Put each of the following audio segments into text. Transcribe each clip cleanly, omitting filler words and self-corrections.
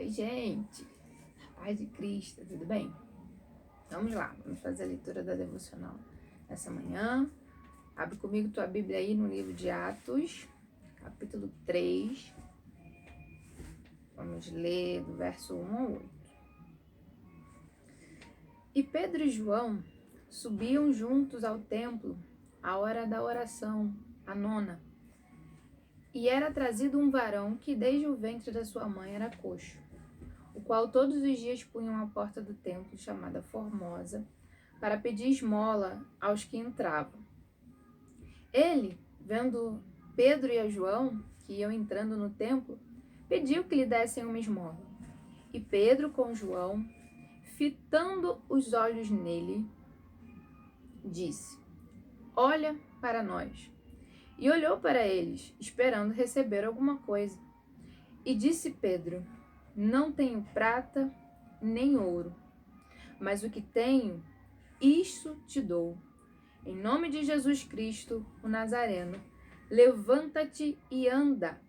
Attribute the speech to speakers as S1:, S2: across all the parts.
S1: Oi, gente. Paz de Cristo, tudo bem? Vamos lá, vamos fazer a leitura da devocional essa manhã. Abre comigo tua Bíblia aí no livro de Atos, capítulo 3. Vamos ler do verso 1 ao 8. E Pedro e João subiam juntos ao templo à hora da oração, a nona. E era trazido um varão que desde o ventre da sua mãe era coxo, o qual todos os dias punham à porta do templo, chamada Formosa, para pedir esmola aos que entravam. Ele, vendo Pedro e a João, que iam entrando no templo, pediu que lhe dessem uma esmola. E Pedro com João, fitando os olhos nele, disse: Olha para nós. E olhou para eles, esperando receber alguma coisa. E disse Pedro: Não tenho prata nem ouro, mas o que tenho, isso te dou. Em nome de Jesus Cristo, o Nazareno, levanta-te e anda.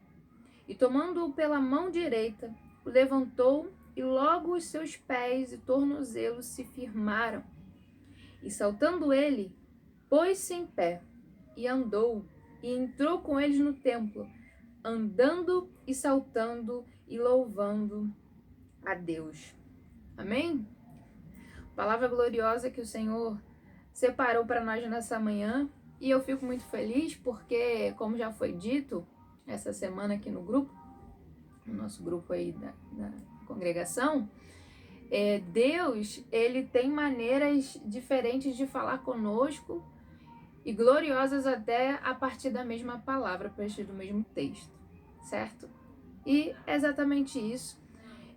S1: E tomando-o pela mão direita, o levantou, e logo os seus pés e tornozelos se firmaram. E saltando ele, pôs-se em pé, e andou, e entrou com eles no templo, andando e saltando e louvando a Deus. Amém? Palavra gloriosa que o Senhor separou para nós nessa manhã, e eu fico muito feliz porque, como já foi dito essa semana aqui no grupo, no nosso grupo aí da congregação, Deus, ele tem maneiras diferentes de falar conosco e gloriosas até a partir da mesma palavra, a partir do mesmo texto, certo? E é exatamente isso.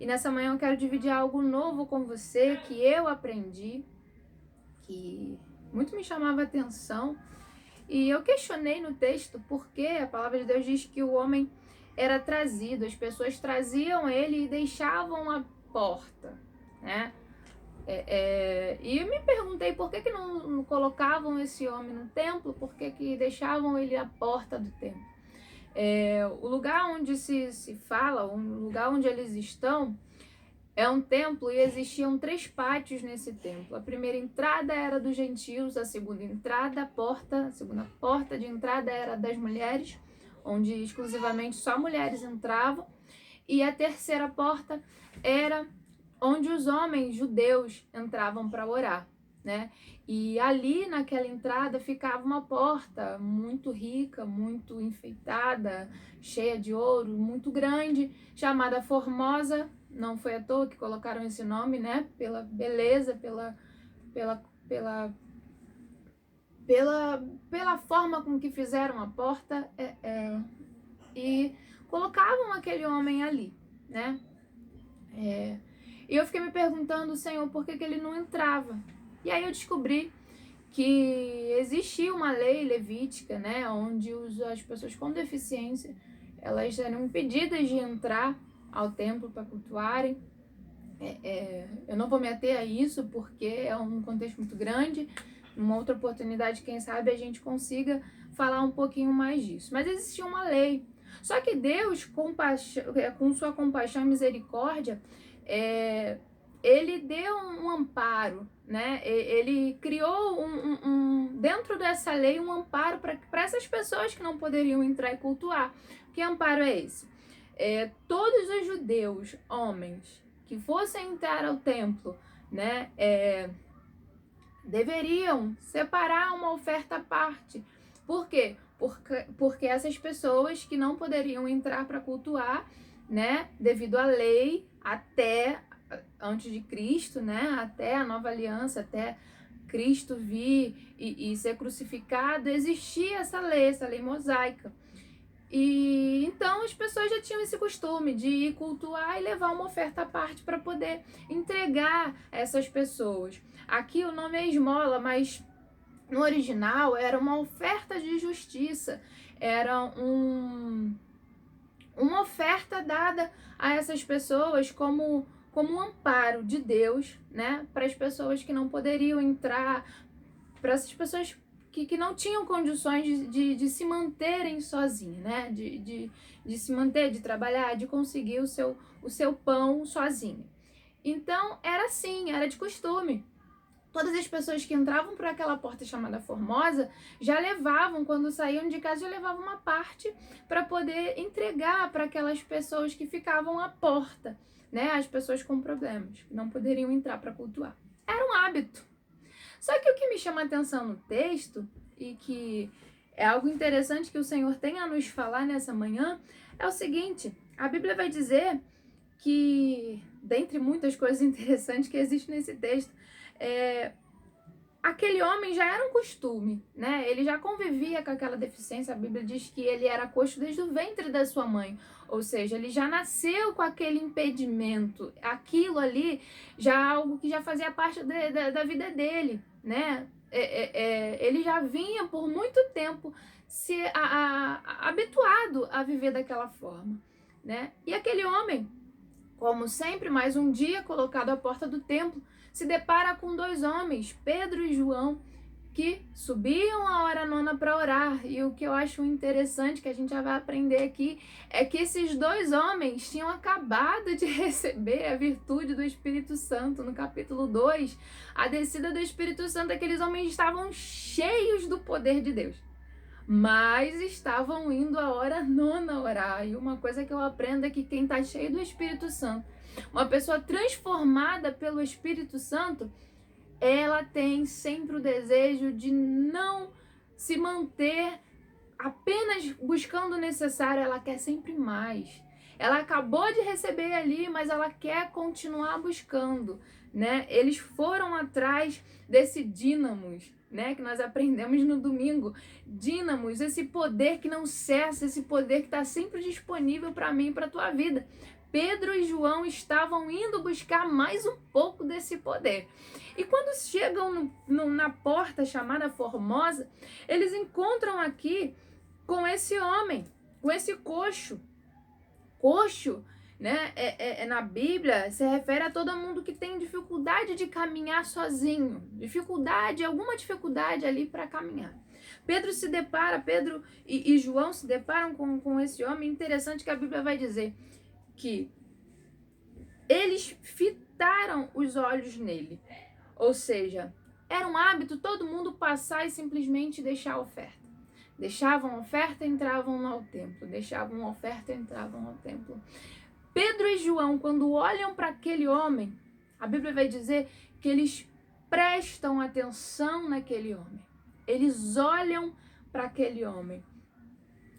S1: E nessa manhã eu quero dividir algo novo com você, que eu aprendi, que muito me chamava a atenção. E eu questionei no texto porque a palavra de Deus diz que o homem era trazido, as pessoas traziam ele e deixavam a porta, né? E eu me perguntei por que não colocavam esse homem no templo, por que deixavam ele à porta do templo. O lugar onde se fala, o lugar onde eles estão, é um templo e existiam 3 pátios nesse templo. A primeira entrada era dos gentios, a segunda porta de entrada era das mulheres, onde exclusivamente só mulheres entravam, e a terceira porta era onde os homens judeus entravam para orar, né? E ali naquela entrada ficava uma porta muito rica, muito enfeitada, cheia de ouro, muito grande, chamada Formosa. Não foi à toa que colocaram esse nome, né? Pela beleza, pela forma com que fizeram a porta, e colocavam aquele homem ali, né? E eu fiquei me perguntando, Senhor, por que ele não entrava? E aí eu descobri que existia uma lei levítica, né, onde as pessoas com deficiência, elas eram impedidas de entrar ao templo para cultuarem. Eu não vou me ater a isso porque é um contexto muito grande. Numa outra oportunidade, quem sabe a gente consiga falar um pouquinho mais disso. Mas existia uma lei. Só que Deus, com sua compaixão e misericórdia, ele deu um amparo, né? Ele criou dentro dessa lei um amparo para essas pessoas que não poderiam entrar e cultuar. Que amparo é esse? Todos os judeus, homens, que fossem entrar ao templo, né, deveriam separar uma oferta à parte. Por quê? Porque essas pessoas que não poderiam entrar para cultuar, né, devido à lei, até antes de Cristo, né, até a nova aliança, até Cristo vir e ser crucificado, existia essa lei mosaica. E então as pessoas já tinham esse costume de ir cultuar e levar uma oferta à parte para poder entregar a essas pessoas. Aqui o nome é esmola, mas no original era uma oferta de justiça, era uma oferta dada a essas pessoas como um amparo de Deus, né, para as pessoas que não poderiam entrar, para essas pessoas que não tinham condições de se manterem sozinhos, né? De se manter, de trabalhar, de conseguir o seu pão sozinho. Então, era assim, era de costume. Todas as pessoas que entravam por aquela porta chamada Formosa já levavam, quando saíam de casa, já levavam uma parte para poder entregar para aquelas pessoas que ficavam à porta, né? As pessoas com problemas, que não poderiam entrar para cultuar. Era um hábito. Só que o que me chama a atenção no texto, e que é algo interessante que o Senhor tem a nos falar nessa manhã, é o seguinte: a Bíblia vai dizer que, dentre muitas coisas interessantes que existem nesse texto, aquele homem já era um costume, né? Ele já convivia com aquela deficiência. A Bíblia diz que ele era coxo desde o ventre da sua mãe, ou seja, ele já nasceu com aquele impedimento. Aquilo ali já é algo que já fazia parte da vida dele, né? Ele já vinha por muito tempo se habituado a viver daquela forma, né? E aquele homem, como sempre, mais um dia colocado à porta do templo, se depara com dois homens, Pedro e João, que subiam a hora nona para orar. E o que eu acho interessante, que a gente já vai aprender aqui, é que esses dois homens tinham acabado de receber a virtude do Espírito Santo. No capítulo 2, a descida do Espírito Santo, aqueles homens estavam cheios do poder de Deus, mas estavam indo a hora nona orar. E uma coisa que eu aprendo é que quem está cheio do Espírito Santo, uma pessoa transformada pelo Espírito Santo, ela tem sempre o desejo de não se manter apenas buscando o necessário, ela quer sempre mais. Ela acabou de receber ali, mas ela quer continuar buscando, né? Eles foram atrás desse dínamos, né, que nós aprendemos no domingo. Dínamos, esse poder que não cessa, esse poder que está sempre disponível para mim e para a tua vida. Pedro e João estavam indo buscar mais um pouco desse poder. E quando chegam na porta chamada Formosa, eles encontram aqui com esse homem, com esse coxo. Coxo, né, na Bíblia se refere a todo mundo que tem dificuldade de caminhar sozinho, alguma dificuldade ali para caminhar. Pedro e João se deparam com esse homem. Interessante que a Bíblia vai dizer que eles fitaram os olhos nele, ou seja, era um hábito todo mundo passar e simplesmente deixar a oferta. Deixavam a oferta, entravam ao templo. Deixavam a oferta, entravam ao templo. Pedro e João, quando olham para aquele homem, a Bíblia vai dizer que eles prestam atenção naquele homem. Eles olham para aquele homem.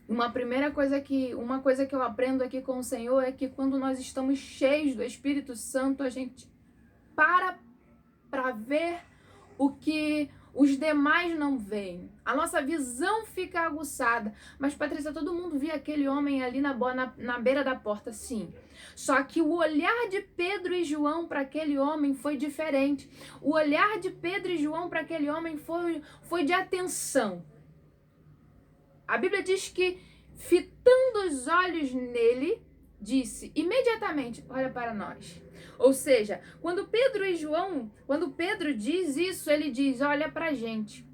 S1: Uma coisa que eu aprendo aqui com o Senhor é que quando nós estamos cheios do Espírito Santo, a gente para ver o que os demais não veem. A nossa visão fica aguçada. Mas, Patrícia, todo mundo via aquele homem ali na beira da porta, sim. Só que o olhar de Pedro e João para aquele homem foi diferente. O olhar de Pedro e João para aquele homem foi de atenção. A Bíblia diz que, fitando os olhos nele, disse imediatamente: olha para nós. Ou seja, quando Pedro diz isso, ele diz: olha pra gente.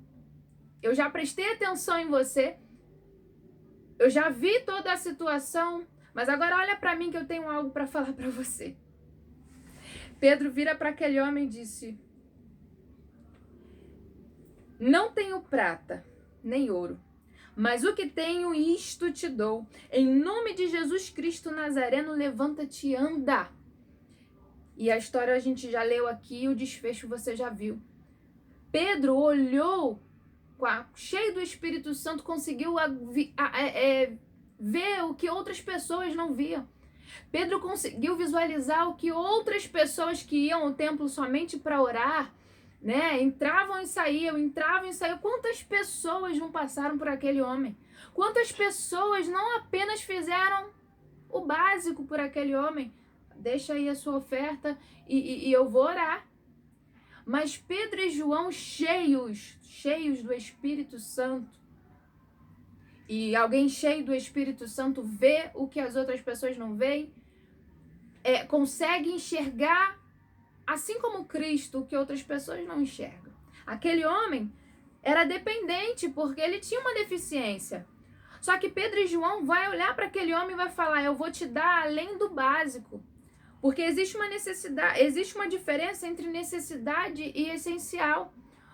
S1: Eu já prestei atenção em você. Eu já vi toda a situação, mas agora olha para mim que eu tenho algo para falar para você. Pedro vira para aquele homem e disse: não tenho prata nem ouro, mas o que tenho, isto te dou. Em nome de Jesus Cristo Nazareno, levanta-te e anda. E a história a gente já leu aqui, o desfecho você já viu. Pedro olhou, cheio do Espírito Santo, conseguiu ver o que outras pessoas não viam. Pedro conseguiu visualizar o que outras pessoas que iam ao templo somente para orar, né, entravam e saíam. Quantas pessoas não passaram por aquele homem? Quantas pessoas não apenas fizeram o básico por aquele homem? Deixa aí a sua oferta e eu vou orar. Mas Pedro e João, cheios do Espírito Santo, e alguém cheio do Espírito Santo vê o que as outras pessoas não veem, consegue enxergar, assim como Cristo, o que outras pessoas não enxergam. Aquele homem era dependente, porque ele tinha uma deficiência. Só que Pedro e João vai olhar para aquele homem e vai falar: eu vou te dar além do básico. Porque existe uma necessidade, existe uma diferença entre necessidade e essencial.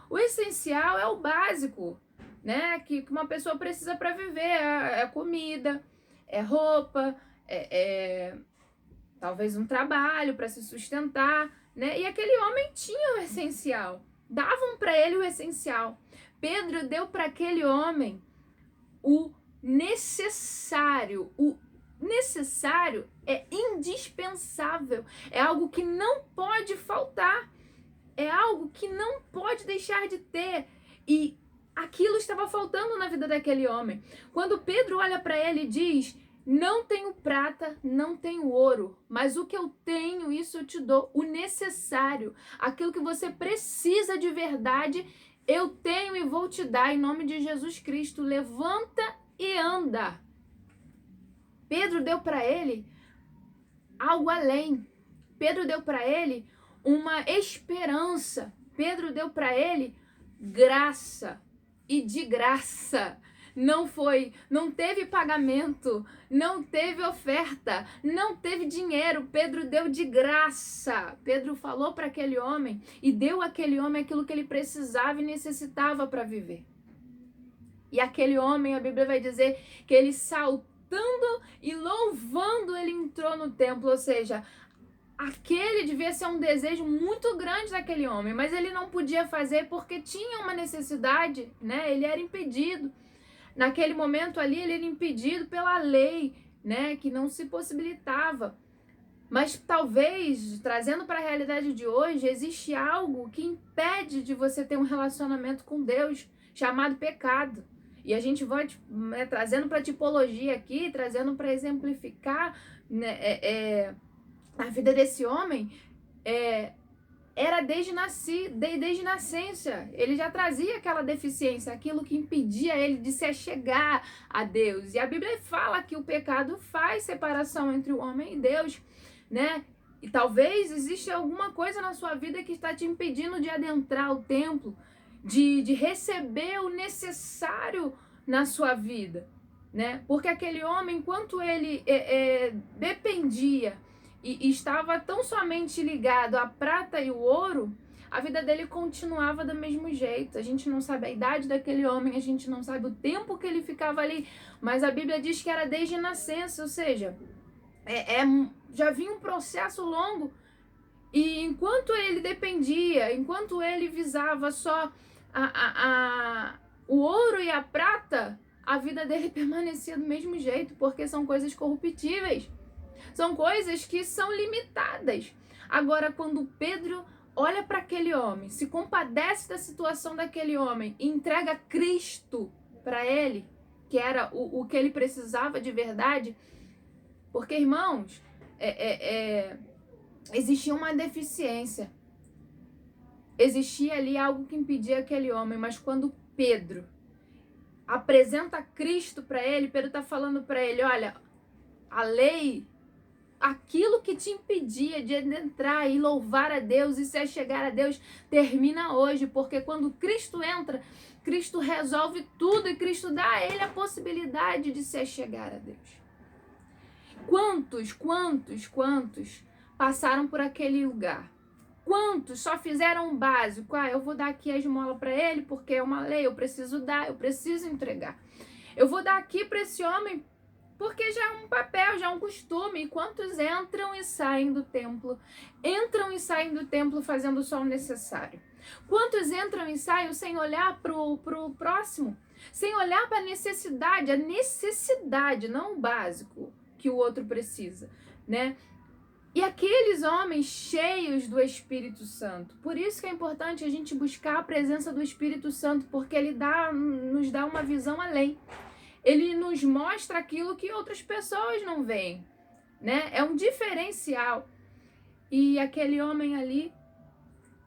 S1: O essencial é o básico, né? Que uma pessoa precisa para viver. É comida, é roupa, talvez um trabalho para se sustentar, né? E aquele homem tinha o essencial. Davam para ele o essencial. Pedro deu para aquele homem o necessário. O necessário é indispensável. É algo que não pode faltar. É algo que não pode deixar de ter. E aquilo estava faltando na vida daquele homem. Quando Pedro olha para ele e diz: não tenho prata, não tenho ouro, mas o que eu tenho, isso eu te dou. O necessário, aquilo que você precisa de verdade, eu tenho e vou te dar em nome de Jesus Cristo. Levanta e anda. Pedro deu para ele algo além. Pedro deu para ele uma esperança. Pedro deu para ele graça. E de graça. Não teve pagamento, não teve oferta, não teve dinheiro. Pedro deu de graça. Pedro falou para aquele homem e deu àquele homem aquilo que ele precisava e necessitava para viver. E aquele homem, a Bíblia vai dizer que ele saltando e louvando, ele entrou no templo. Ou seja, aquele devia ser um desejo muito grande daquele homem, mas ele não podia fazer porque tinha uma necessidade, né? Ele era impedido. Naquele momento ali, ele era impedido pela lei, né? Que não se possibilitava. Mas talvez, trazendo para a realidade de hoje, existe algo que impede de você ter um relacionamento com Deus, chamado pecado. E a gente vai trazendo para tipologia aqui, trazendo para exemplificar, né, a vida desse homem. Era desde nascença. Ele já trazia aquela deficiência, aquilo que impedia ele de se achegar a Deus. E a Bíblia fala que o pecado faz separação entre o homem e Deus, né? E talvez exista alguma coisa na sua vida que está te impedindo de adentrar o templo, de receber o necessário na sua vida, né? Porque aquele homem, enquanto ele dependia e estava tão somente ligado à prata e o ouro, a vida dele continuava do mesmo jeito. A gente não sabe a idade daquele homem, a gente não sabe o tempo que ele ficava ali, mas a Bíblia diz que era desde nascença, ou seja, já vinha um processo longo. E enquanto ele dependia, enquanto ele visava só o ouro e a prata, a vida dele permanecia do mesmo jeito, porque são coisas corruptíveis. São coisas que são limitadas. Agora, quando Pedro olha para aquele homem, se compadece da situação daquele homem e entrega Cristo para ele, que era o que ele precisava de verdade, porque, irmãos, existia uma deficiência. Existia ali algo que impedia aquele homem, mas quando Pedro apresenta Cristo para ele, Pedro está falando para ele: olha, a lei, aquilo que te impedia de entrar e louvar a Deus e se achegar a Deus, termina hoje, porque quando Cristo entra, Cristo resolve tudo e Cristo dá a ele a possibilidade de se achegar a Deus. Quantos passaram por aquele lugar? Quantos só fizeram o básico? Eu vou dar aqui a esmola para ele porque é uma lei, eu preciso dar, eu preciso entregar. Eu vou dar aqui para esse homem porque já é um papel, já é um costume. E quantos entram e saem do templo? Entram e saem do templo fazendo só o necessário. Quantos entram e saem sem olhar pro próximo? Sem olhar para a necessidade, não o básico que o outro precisa, né? E aqueles homens cheios do Espírito Santo. Por isso que é importante a gente buscar a presença do Espírito Santo, porque ele nos dá uma visão além. Ele nos mostra aquilo que outras pessoas não veem, né? É um diferencial. E aquele homem ali,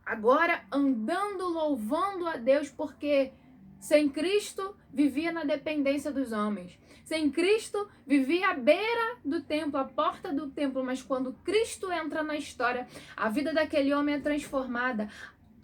S1: agora andando, louvando a Deus, porque sem Cristo vivia na dependência dos homens. Sem Cristo vivia à beira do templo, à porta do templo. Mas quando Cristo entra na história, a vida daquele homem é transformada.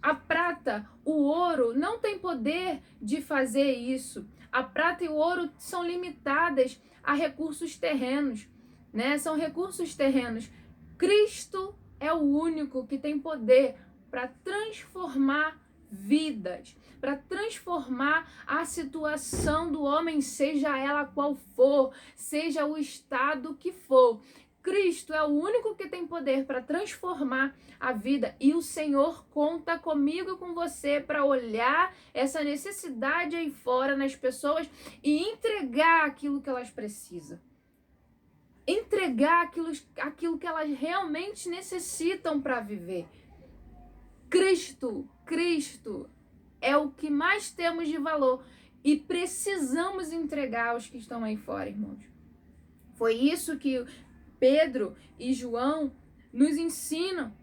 S1: A prata, o ouro não tem poder de fazer isso. A prata e o ouro são limitadas a recursos terrenos, né? São recursos terrenos. Cristo é o único que tem poder para transformar vidas, para transformar a situação do homem, seja ela qual for, seja o estado que for. Cristo é o único que tem poder para transformar a vida, e o Senhor conta comigo e com você para olhar essa necessidade aí fora nas pessoas e entregar aquilo que elas precisam. Entregar aquilo que elas realmente necessitam para viver. Cristo é o que mais temos de valor e precisamos entregar aos que estão aí fora, irmãos. Foi isso que Pedro e João nos ensinam,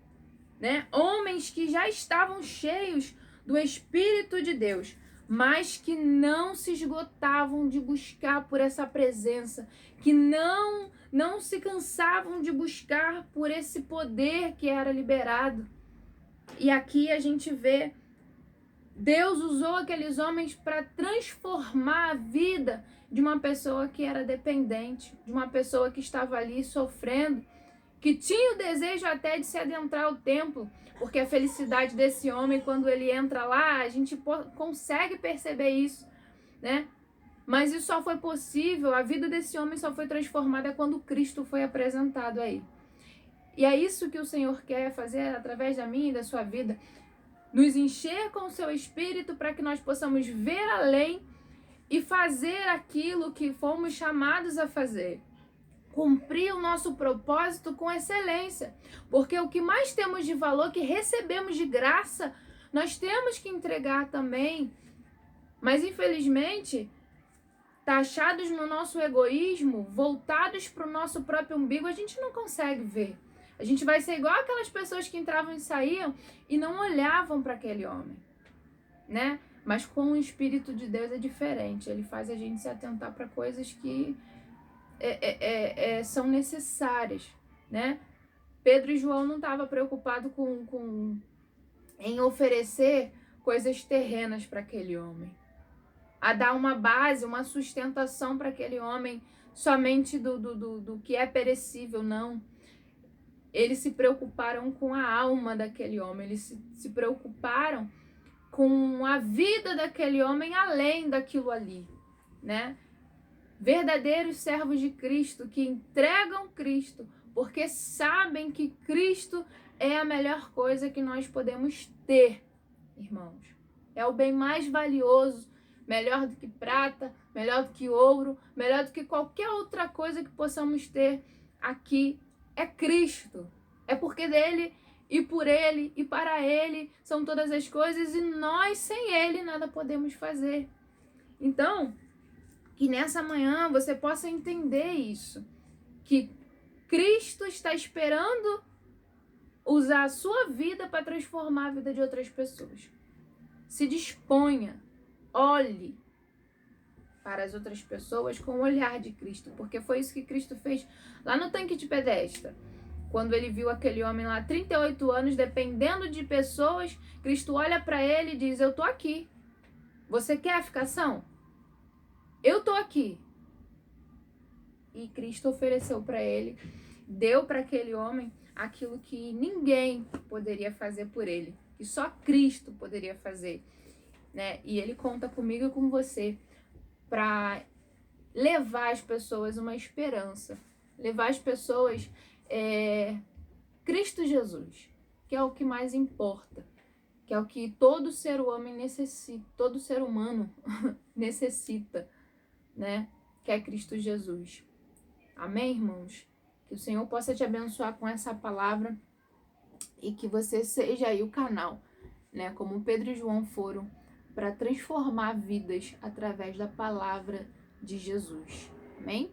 S1: né? Homens que já estavam cheios do Espírito de Deus, mas que não se esgotavam de buscar por essa presença, que não se cansavam de buscar por esse poder que era liberado. E aqui a gente vê Deus usou aqueles homens para transformar a vida de uma pessoa que era dependente, de uma pessoa que estava ali sofrendo, que tinha o desejo até de se adentrar ao templo, porque a felicidade desse homem, quando ele entra lá, a gente consegue perceber isso, né? Mas isso só foi possível, a vida desse homem só foi transformada quando Cristo foi apresentado aí. E é isso que o Senhor quer fazer através da minha e da sua vida, nos encher com o seu Espírito para que nós possamos ver além e fazer aquilo que fomos chamados a fazer. Cumprir o nosso propósito com excelência. Porque o que mais temos de valor, que recebemos de graça, nós temos que entregar também. Mas infelizmente, taxados no nosso egoísmo, voltados para o nosso próprio umbigo, a gente não consegue ver. A gente vai ser igual aquelas pessoas que entravam e saíam e não olhavam para aquele homem, né? Mas com o Espírito de Deus é diferente. Ele faz a gente se atentar para coisas que são necessárias, né? Pedro e João não estavam preocupados em oferecer coisas terrenas para aquele homem, a dar uma base, uma sustentação para aquele homem somente do que é perecível, não. Eles se preocuparam com a alma daquele homem, eles se preocuparam com a vida daquele homem além daquilo ali, né? Verdadeiros servos de Cristo que entregam Cristo porque sabem que Cristo é a melhor coisa que nós podemos ter, irmãos. É o bem mais valioso, melhor do que prata, melhor do que ouro, melhor do que qualquer outra coisa que possamos ter aqui. É Cristo. É porque dele e por ele e para ele são todas as coisas e nós sem ele nada podemos fazer. Então, que nessa manhã você possa entender isso, que Cristo está esperando usar a sua vida para transformar a vida de outras pessoas. Se disponha, olhe para as outras pessoas com o olhar de Cristo, porque foi isso que Cristo fez lá no tanque de Bethesda. Quando ele viu aquele homem lá, 38 anos, dependendo de pessoas, Cristo olha para ele e diz: eu tô aqui. Você quer a ficação? Eu tô aqui. E Cristo ofereceu para ele, deu para aquele homem aquilo que ninguém poderia fazer por ele, que só Cristo poderia fazer, né? E ele conta comigo e com você para levar as pessoas uma esperança, levar as pessoas Cristo Jesus, que é o que mais importa, que é o que todo ser humano necessita, todo ser humano necessita, né? Que é Cristo Jesus. Amém, irmãos? Que o Senhor possa te abençoar com essa palavra e que você seja aí o canal, né? Como Pedro e João foram, para transformar vidas através da palavra de Jesus. Amém?